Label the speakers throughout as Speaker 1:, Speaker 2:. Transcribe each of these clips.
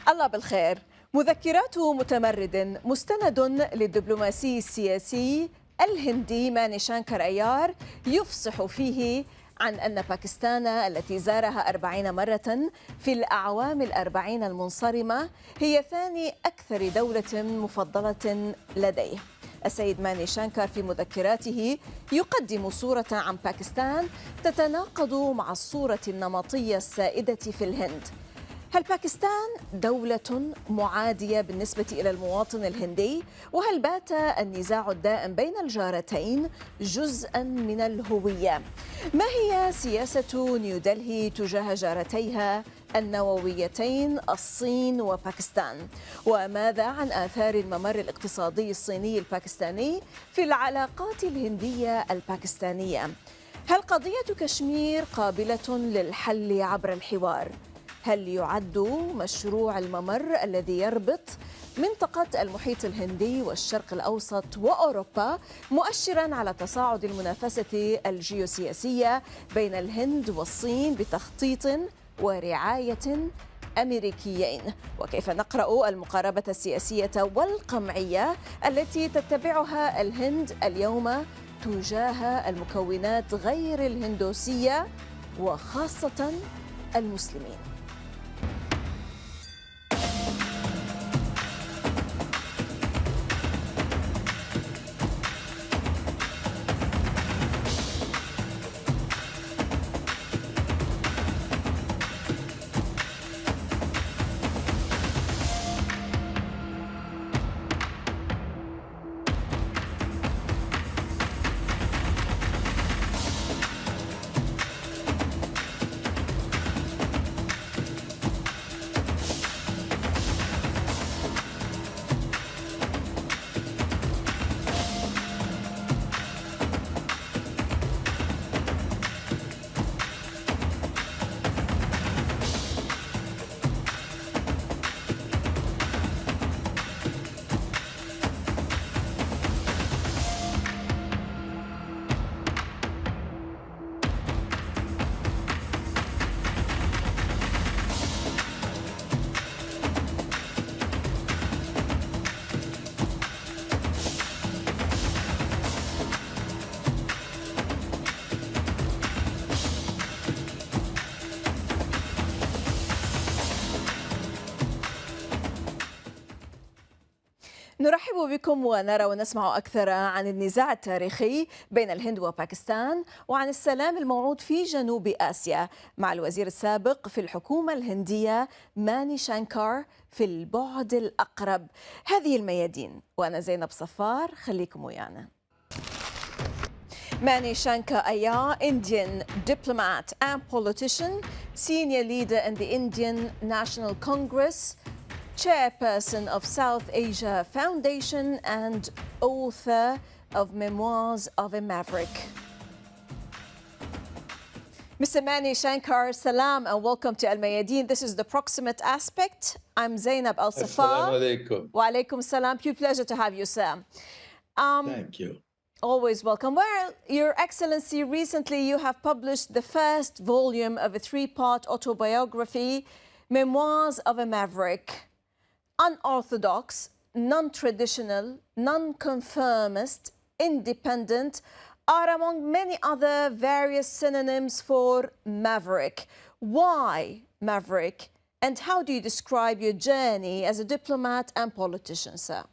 Speaker 1: الله بالخير. مذكرات متمرد مستند للدبلوماسي السياسي الهندي ماني شانكارأيار يفصح فيه عن أن باكستان التي زارها 40 مرة في الأعوام الأربعين المنصرمة هي ثاني أكثر دولة مفضلة لديه. السيد ماني شانكار في مذكراته يقدم صورة عن باكستان تتناقض مع الصورة النمطية السائدة في الهند. هل باكستان دولة معادية بالنسبة إلى المواطن الهندي؟ وهل بات النزاع الدائم بين الجارتين جزءاً من الهوية؟ ما هي سياسة نيودلهي تجاه جارتيها النوويتين الصين وباكستان؟ وماذا عن آثار الممر الاقتصادي الصيني الباكستاني في العلاقات الهندية الباكستانية؟ هل قضية كشمير قابلة للحل عبر الحوار؟ هل يعد مشروع الممر الذي يربط منطقة المحيط الهندي والشرق الأوسط وأوروبا مؤشراً على تصاعد المنافسة الجيوسياسية بين الهند والصين بتخطيط ورعاية أمريكيين؟ وكيف نقرأ المقاربة السياسية والقمعية التي تتبعها الهند اليوم تجاه المكونات غير الهندوسية وخاصة المسلمين؟ نرحب بكم ونرى ونسمع أكثر عن النزاع التاريخي بين الهند وباكستان وعن السلام الموعود في جنوب آسيا مع الوزير السابق في الحكومة الهندية ماني شانكار في البعد الأقرب. هذه الميادين وأنا زينب صفار، خليكم ويانا. Mani Shaankar-Ayar, Indian diplomat and politician, senior leader in the Indian National Congress, chairperson of South Asia Foundation and author of Memoirs of a Maverick. Mr. Mani Shaankar, salam and welcome to Al-Mayadeen. This is the proximate aspect. I'm Zainab Al-Safar.
Speaker 2: Assalamu alaikum.
Speaker 1: Wa alaikum salam. Pure pleasure to have you, sir.
Speaker 2: Thank you.
Speaker 1: Always welcome. Well, Your Excellency, recently you have published the first volume of a three-part autobiography, Memoirs of a Maverick. Unorthodox, non-traditional, non-conformist, independent are among many other various synonyms for maverick. Why maverick? And how do you describe your journey as a diplomat and politician, sir?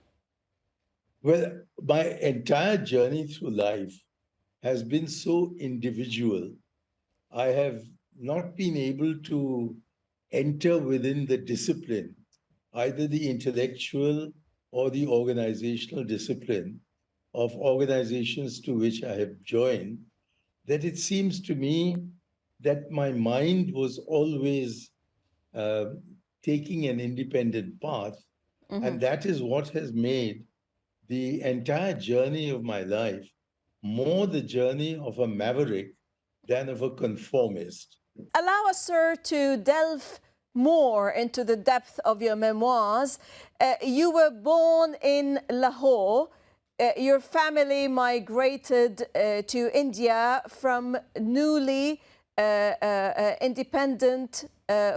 Speaker 2: Well, my entire journey through life has been so individual. I have not been able to enter within the discipline, either the intellectual or the organizational discipline of organizations to which I have joined, that it seems to me that my mind was always taking an independent path. And that is what has made the entire journey of my life more the journey of a maverick than of a conformist.
Speaker 1: Allow us, sir, to delve more into the depth of your memoirs. You were born in Lahore. Your family migrated to India from newly independent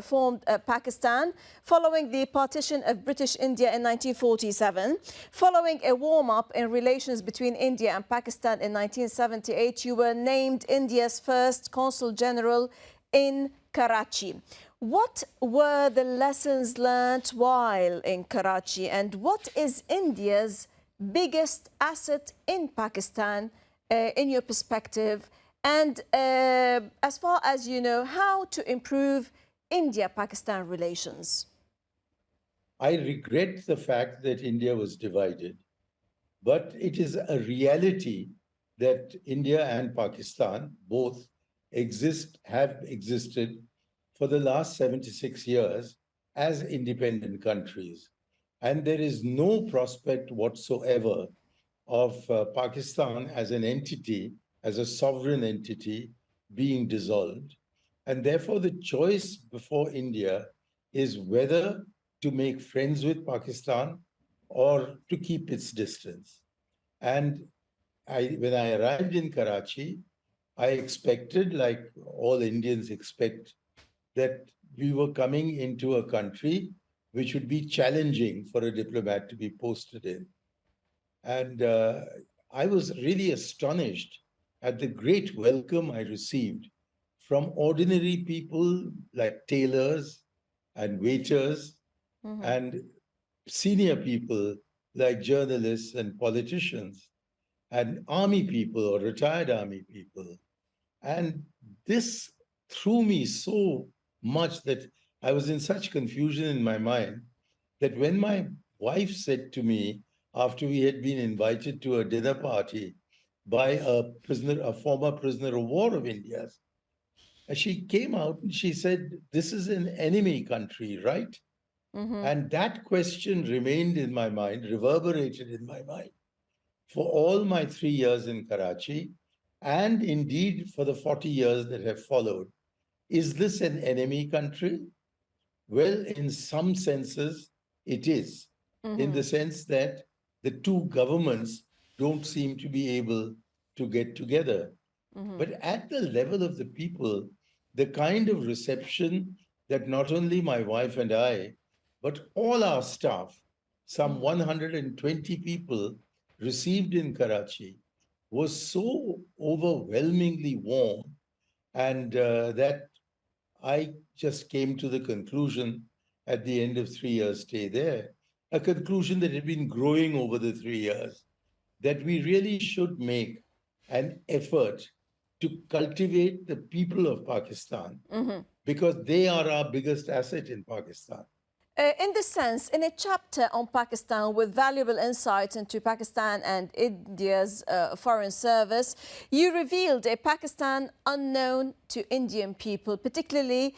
Speaker 1: formed Pakistan, following the partition of British India in 1947, following a warm-up in relations between India and Pakistan in 1978, you were named India's first Consul General in Karachi. What were the lessons learnt while in Karachi, and what is India's biggest asset in Pakistan, in your perspective? And as far as you know, how to improve India-Pakistan relations?
Speaker 2: I regret the fact that India was divided, but it is a reality that India and Pakistan both have existed for the last 76 years as independent countries. And there is no prospect whatsoever of Pakistan as an entity, as a sovereign entity, being dissolved. And therefore, the choice before India is whether to make friends with Pakistan or to keep its distance. And when I arrived in Karachi, I expected, like all Indians expect, that we were coming into a country which would be challenging for a diplomat to be posted in. And I was really astonished at the great welcome I received from ordinary people like tailors and waiters and senior people like journalists and politicians and army people or retired army people. And this threw me so much that I was in such confusion in my mind that when my wife said to me, after we had been invited to a dinner party by a former prisoner of war of India's, she came out and she said, "This is an enemy country, right?" And that question remained in my mind, reverberated in my mind for all my 3 years in Karachi, and indeed for the 40 years that have followed. Is this an enemy country? Well, in some senses, it is, in the sense that the two governments don't seem to be able to get together. But at the level of the people, the kind of reception that not only my wife and I, but all our staff, some 120 people received in Karachi, was so overwhelmingly warm, and that I just came to the conclusion at the end of 3 years' stay there, a conclusion that had been growing over the 3 years, that we really should make an effort to cultivate the people of Pakistan because they are our biggest asset in Pakistan.
Speaker 1: In this sense, in a chapter on Pakistan with valuable insights into Pakistan and India's foreign service, you revealed a Pakistan unknown to Indian people, particularly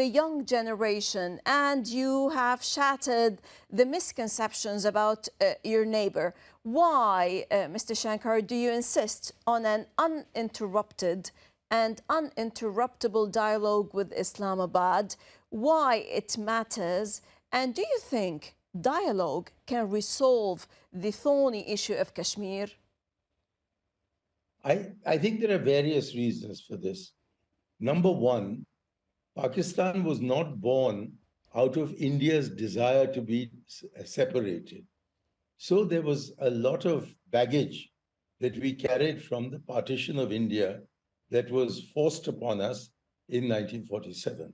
Speaker 1: the young generation, and you have shattered the misconceptions about your neighbor. Why, Mr. Shankar, do you insist on an uninterrupted and uninterruptible dialogue with Islamabad? Why it matters, and do you think dialogue can resolve the thorny issue of Kashmir?
Speaker 2: I think there are various reasons for this. Number one, Pakistan was not born out of India's desire to be separated. So there was a lot of baggage that we carried from the partition of India that was forced upon us in 1947.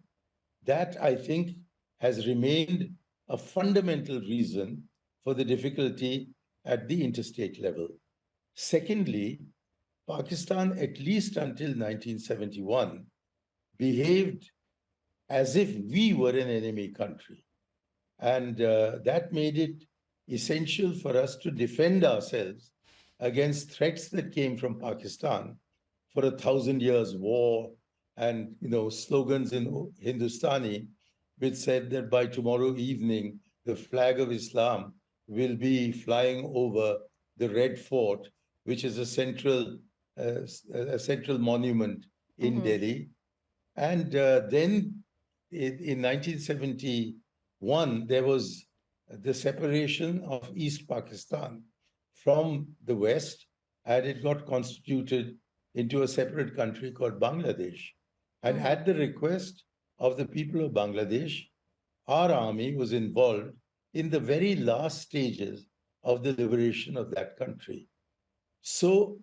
Speaker 2: That, I think, has remained a fundamental reason for the difficulty at the interstate level. Secondly, Pakistan, at least until 1971, behaved as if we were an enemy country. And that made it essential for us to defend ourselves against threats that came from Pakistan for 1,000 years war, and slogans in Hindustani which said that by tomorrow evening the flag of Islam will be flying over the Red Fort, which is a central monument in Delhi. And then in 1971 there was the separation of East Pakistan from the West, and it got constituted into a separate country called Bangladesh. And at the request of the people of Bangladesh, our army was involved in the very last stages of the liberation of that country. So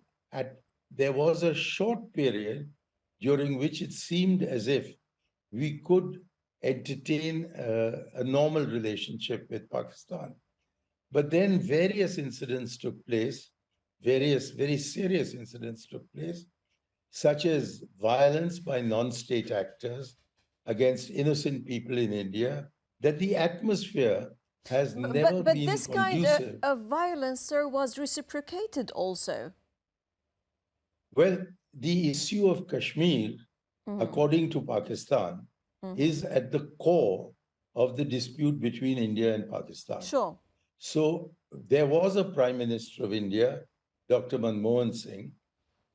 Speaker 2: there was a short period during which it seemed as if we could entertain a normal relationship with Pakistan. But then various incidents took place, various very serious incidents took place, such as violence by non-state actors against innocent people in India, that the atmosphere has never
Speaker 1: but
Speaker 2: been
Speaker 1: this
Speaker 2: conducive.
Speaker 1: kind of violence, sir, was reciprocated also.
Speaker 2: Well, the issue of Kashmir, according to Pakistan, is at the core of the dispute between India and Pakistan.
Speaker 1: Sure.
Speaker 2: So there was a Prime Minister of India, Dr. Manmohan Singh,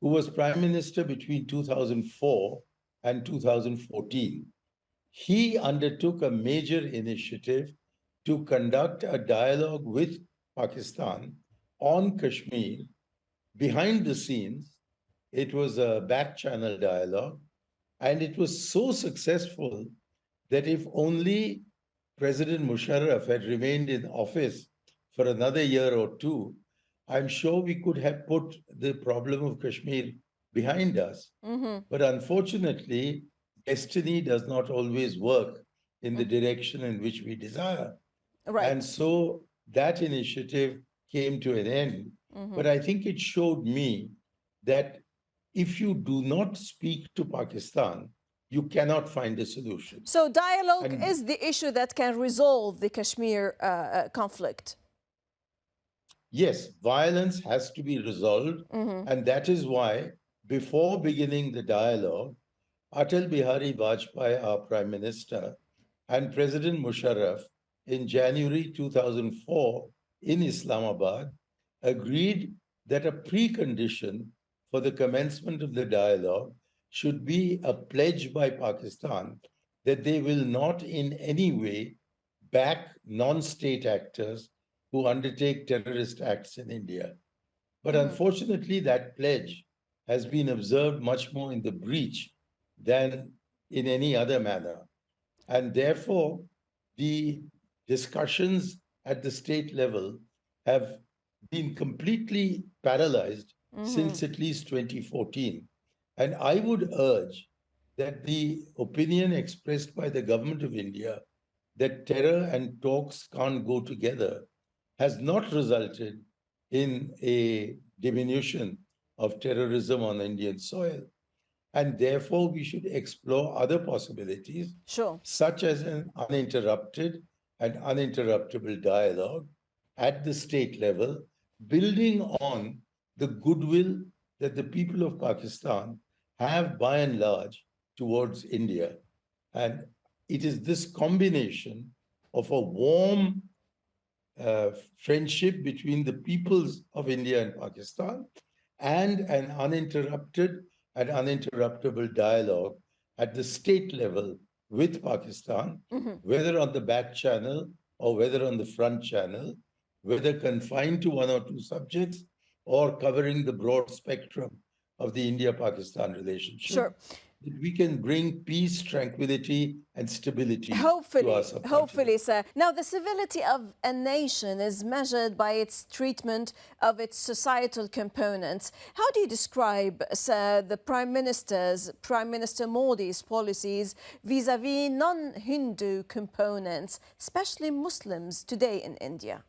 Speaker 2: who was Prime Minister between 2004 and 2014. He undertook a major initiative to conduct a dialogue with Pakistan on Kashmir. Behind the scenes, it was a back-channel dialogue, and it was so successful that if only President Musharraf had remained in office for another year or two, I'm sure we could have put the problem of Kashmir behind us. But unfortunately, destiny does not always work in the direction in which we desire.
Speaker 1: Right.
Speaker 2: And so that initiative came to an end. But I think it showed me that if you do not speak to Pakistan, you cannot find a solution.
Speaker 1: So dialogue is the issue that can resolve the Kashmir conflict.
Speaker 2: Yes, violence has to be resolved. And that is why, before beginning the dialogue, Atal Bihari Vajpayee, our Prime Minister, and President Musharraf in January 2004 in Islamabad agreed that a precondition for the commencement of the dialogue should be a pledge by Pakistan that they will not in any way back non-state actors who undertake terrorist acts in India. But unfortunately, that pledge has been observed much more in the breach than in any other manner. And therefore, the discussions at the state level have been completely paralyzed since at least 2014. And I would urge that the opinion expressed by the government of India that terror and talks can't go together has not resulted in a diminution of terrorism on Indian soil. And therefore, we should explore other possibilities, such as an uninterrupted and uninterruptible dialogue at the state level, building on the goodwill that the people of Pakistan have by and large towards India. And it is this combination of a warm friendship between the peoples of India and Pakistan and an uninterrupted and uninterruptible dialogue at the state level with Pakistan, whether on the back channel or whether on the front channel, whether confined to one or two subjects or covering the broad spectrum of the India-Pakistan relationship.
Speaker 1: Sure.
Speaker 2: We can bring peace, tranquility, and stability to our subcontinent.
Speaker 1: Hopefully, sir. Now, the civility of a nation is measured by its treatment of its societal components. How do you describe, sir, the Prime Minister Modi's policies vis-à-vis non-Hindu components, especially Muslims today in India?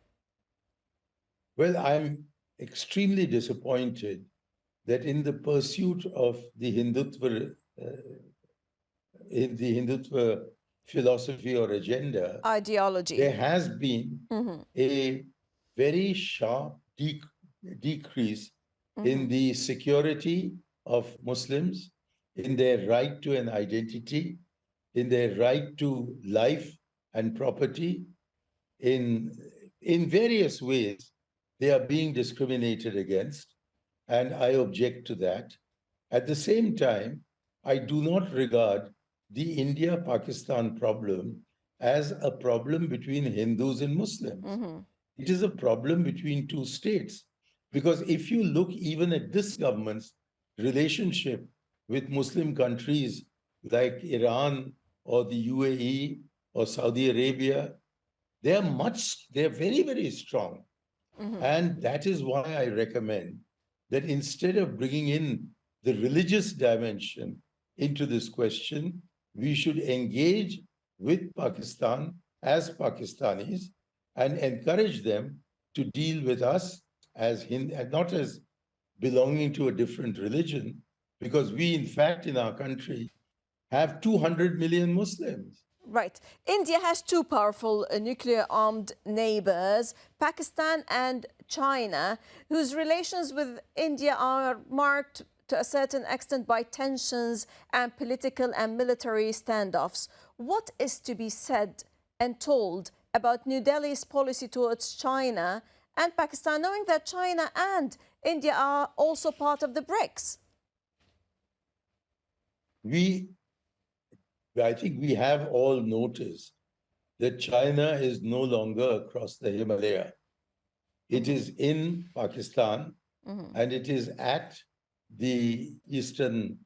Speaker 2: Well, I'm extremely disappointed that in the pursuit of the Hindutva philosophy or agenda,
Speaker 1: ideology,
Speaker 2: there has been a very sharp decrease in the security of Muslims, in their right to an identity, in their right to life and property. In various ways, they are being discriminated against, and I object to that. At the same time, I do not regard the India-Pakistan problem as a problem between Hindus and Muslims. It is a problem between two states. Because if you look even at this government's relationship with Muslim countries like Iran or the UAE or Saudi Arabia, they're very, very strong. And that is why I recommend that instead of bringing in the religious dimension into this question, we should engage with Pakistan as Pakistanis and encourage them to deal with us as Hindu, not as belonging to a different religion, because we, in fact, in our country, have 200 million Muslims.
Speaker 1: Right. India has two powerful nuclear-armed neighbors, Pakistan and China, whose relations with India are marked to a certain extent by tensions and political and military standoffs. What is to be said and told about New Delhi's policy towards China and Pakistan, knowing that China and India are also part of the BRICS?
Speaker 2: I think we have all noticed that China is no longer across the Himalaya. It is in Pakistan, and it is at the eastern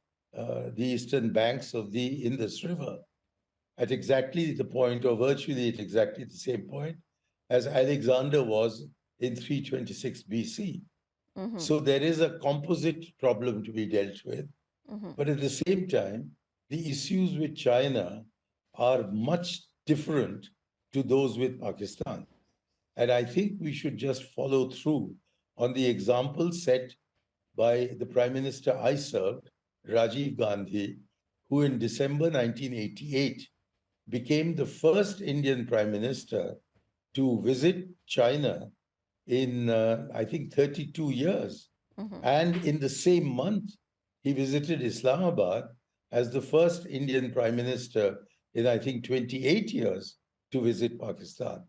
Speaker 2: banks of the Indus River, at exactly the point, or virtually at exactly the same point as Alexander was in 326 BC. So there is a composite problem to be dealt with. But at the same time, the issues with China are much different to those with Pakistan. And I think we should just follow through on the example set by the Prime Minister I served, Rajiv Gandhi, who in December 1988 became the first Indian Prime Minister to visit China in, I think, 32 years. And in the same month, he visited Islamabad as the first Indian Prime Minister in, I think, 28 years to visit Pakistan.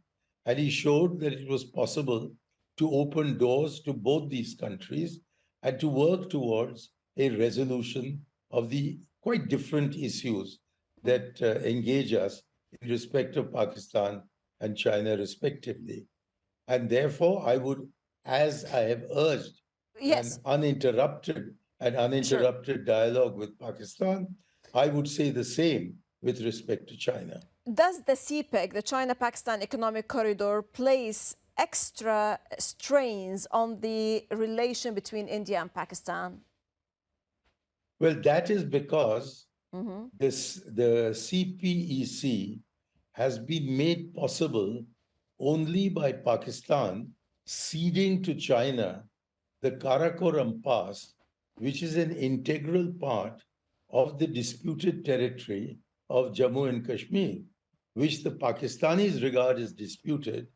Speaker 2: And he showed that it was possible to open doors to both these countries and to work towards a resolution of the quite different issues that engage us in respect of Pakistan and China, respectively. And therefore, I would, as I have urged,
Speaker 1: Yes.
Speaker 2: an uninterrupted dialogue with Pakistan, I would say the same with respect to China.
Speaker 1: Does the CPEC, the China-Pakistan Economic Corridor, place extra strains on the relation between India and Pakistan?
Speaker 2: Well, that is because the CPEC has been made possible only by Pakistan ceding to China the Karakoram Pass, which is an integral part of the disputed territory of Jammu and Kashmir, which the Pakistanis regard as disputed,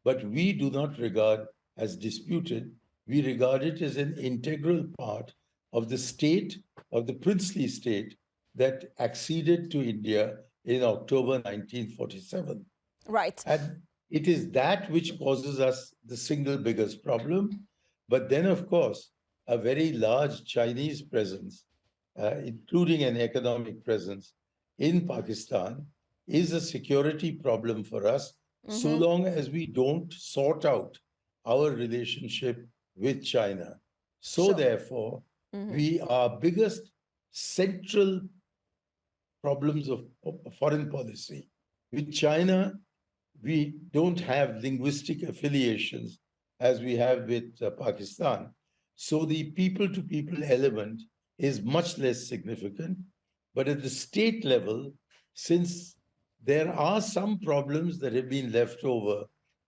Speaker 2: but we do not regard as disputed. We regard it as an integral part of the state, of the princely state that acceded to India in October 1947.
Speaker 1: Right.
Speaker 2: And it is that which causes us the single biggest problem. But then, of course, a very large Chinese presence, including an economic presence in Pakistan, is a security problem for us, so long as we don't sort out our relationship with China. So therefore, our biggest central problems of foreign policy with China, we don't have linguistic affiliations as we have with Pakistan. So the people-to-people element is much less significant. But at the state level, since there are some problems that have been left over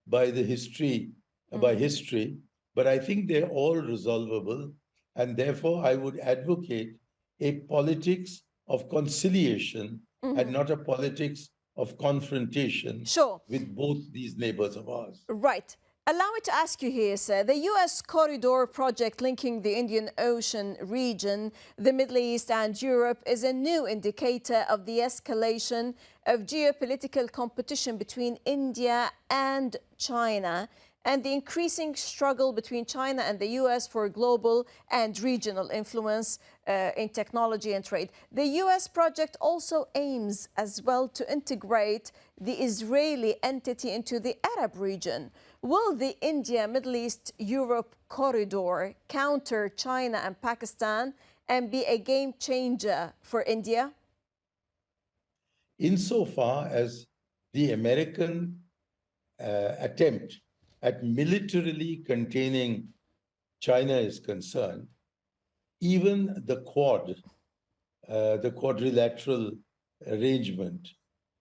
Speaker 2: by the history, but I think they're all resolvable. And therefore, I would advocate a politics of conciliation and not a politics of confrontation with both these neighbors of ours.
Speaker 1: Right. Allow me to ask you here, sir. The U.S. corridor project linking the Indian Ocean region, the Middle East and Europe is a new indicator of the escalation of geopolitical competition between India and China and the increasing struggle between China and the U.S. for global and regional influence in technology and trade. The U.S. project also aims as well to integrate the Israeli entity into the Arab region. Will the India, Middle East, Europe corridor counter China and Pakistan and be a game changer for India?
Speaker 2: insofar as the American attempt at militarily containing China is concerned, even the the quadrilateral arrangement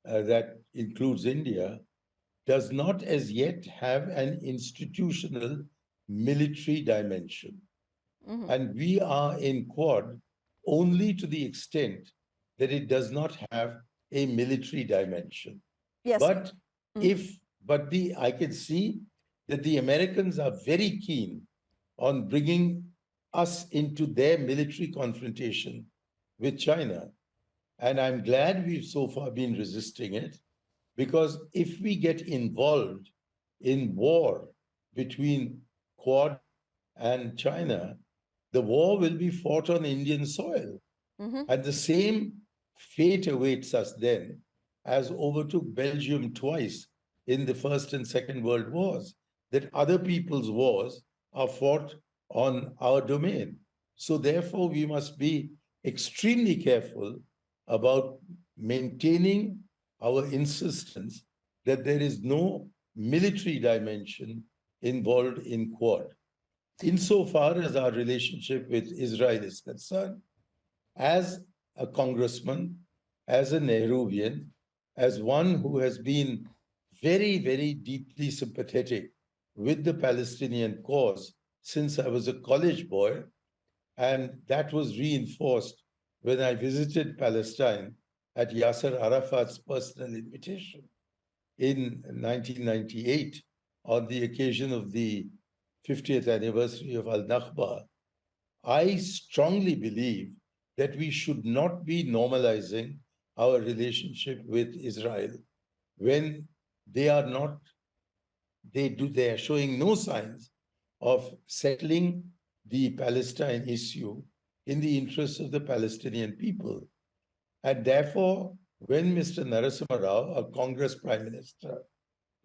Speaker 2: that includes India, does not as yet have an institutional military dimension. And we are in Quad only to the extent that it does not have a military dimension.
Speaker 1: Yes.
Speaker 2: But I can see that the Americans are very keen on bringing us into their military confrontation with China. And I'm glad we've so far been resisting it, because if we get involved in war between Quad and China, the war will be fought on Indian soil. And the same fate awaits us then as overtook Belgium twice in the First and Second World Wars, that other people's wars are fought on our domain. So therefore, we must be extremely careful about maintaining our insistence that there is no military dimension involved in Quad. Insofar as our relationship with Israel is concerned, as a congressman, as a Nehruvian, as one who has been very, very deeply sympathetic with the Palestinian cause since I was a college boy, and that was reinforced when I visited Palestine at Yasser Arafat's personal invitation in 1998 on the occasion of the 50th anniversary of Al-Nakba. I strongly believe that we should not be normalizing our relationship with Israel when they are not, they are showing no signs of settling the Palestine issue in the interests of the Palestinian people. And therefore, when Mr. Narasimha Rao, our Congress Prime Minister,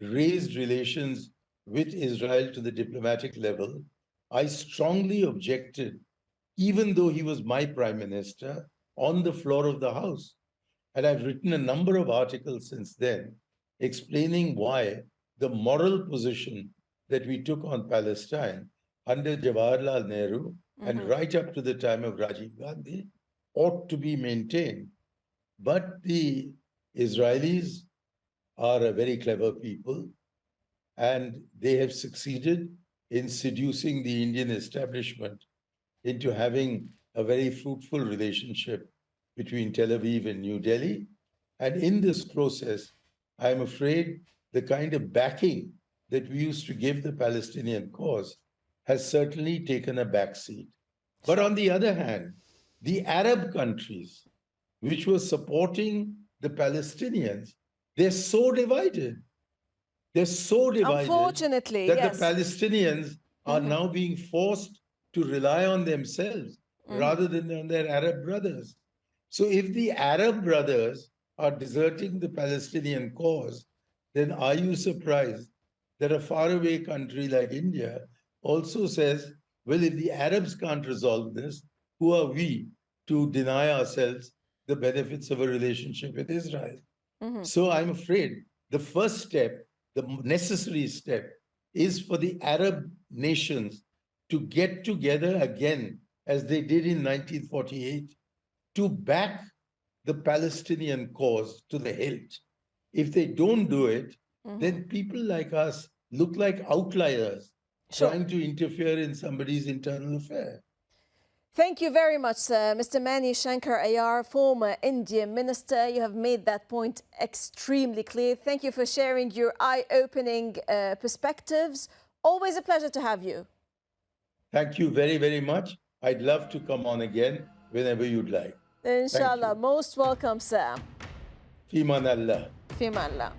Speaker 2: raised relations with Israel to the diplomatic level, I strongly objected, even though he was my Prime Minister, on the floor of the House. And I've written a number of articles since then explaining why the moral position that we took on Palestine under Jawaharlal Nehru and right up to the time of Rajiv Gandhi ought to be maintained. But the Israelis are a very clever people, and they have succeeded in seducing the Indian establishment into having a very fruitful relationship between Tel Aviv and New Delhi. And in this process, I'm afraid the kind of backing that we used to give the Palestinian cause has certainly taken a backseat. But on the other hand, the Arab countries, which were supporting the Palestinians, they're so divided. They're so divided,
Speaker 1: unfortunately,
Speaker 2: that
Speaker 1: yes,
Speaker 2: the Palestinians are now being forced to rely on themselves rather than on their Arab brothers. So if the Arab brothers are deserting the Palestinian cause, then are you surprised that a faraway country like India also says, well, if the Arabs can't resolve this, who are we to deny ourselves the benefits of a relationship with Israel? So I'm afraid the first step, the necessary step, is for the Arab nations to get together again, as they did in 1948, to back the Palestinian cause to the hilt. If they don't do it, then people like us look like outliers trying to interfere in somebody's internal affair.
Speaker 1: Thank you very much, Mr. Mani Shaankar-Ayar, former Indian minister. You have made that point extremely clear. Thank you for sharing your eye-opening perspectives. Always a pleasure to have you.
Speaker 2: Thank you very, very much. I'd love to come on again whenever you'd like.
Speaker 1: Inshallah, most welcome, sir.
Speaker 2: في مان الله.
Speaker 1: في مان الله.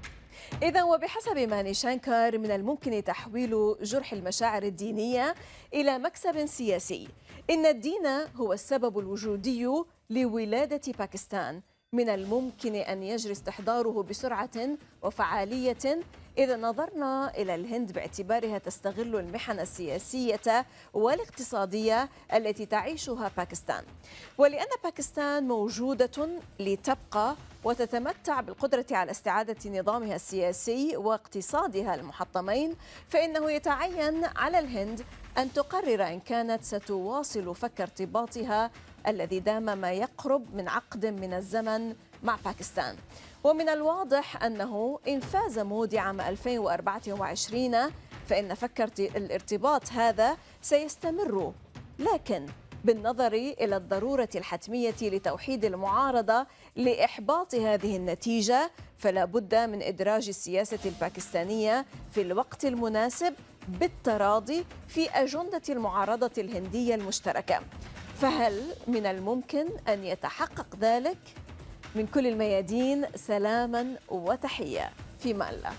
Speaker 1: إذا وبحسب ماني شانكار من الممكن تحويل جرح المشاعر الدينية إلى مكسب سياسي. إن الدين هو السبب الوجودي لولادة باكستان من الممكن أن يجري استحضاره بسرعة وفعالية إذا نظرنا إلى الهند باعتبارها تستغل المحن السياسية والاقتصادية التي تعيشها باكستان، ولأن باكستان موجودة لتبقى وتتمتع بالقدرة على استعادة نظامها السياسي واقتصادها المحطمين، فإنه يتعين على الهند أن تقرر إن كانت ستواصل فك ارتباطها الذي دام ما يقرب من عقد من الزمن مع باكستان. ومن الواضح أنه إن فاز مودي عام 2024 فإن فك الارتباط هذا سيستمر، لكن بالنظر إلى الضرورة الحتمية لتوحيد المعارضة لإحباط هذه النتيجة، فلا بد من إدراج السياسة الباكستانية في الوقت المناسب بالتراضي في أجندة المعارضة الهندية المشتركة. فهل من الممكن أن يتحقق ذلك؟ من كل الميادين سلاما وتحية، في أمان الله.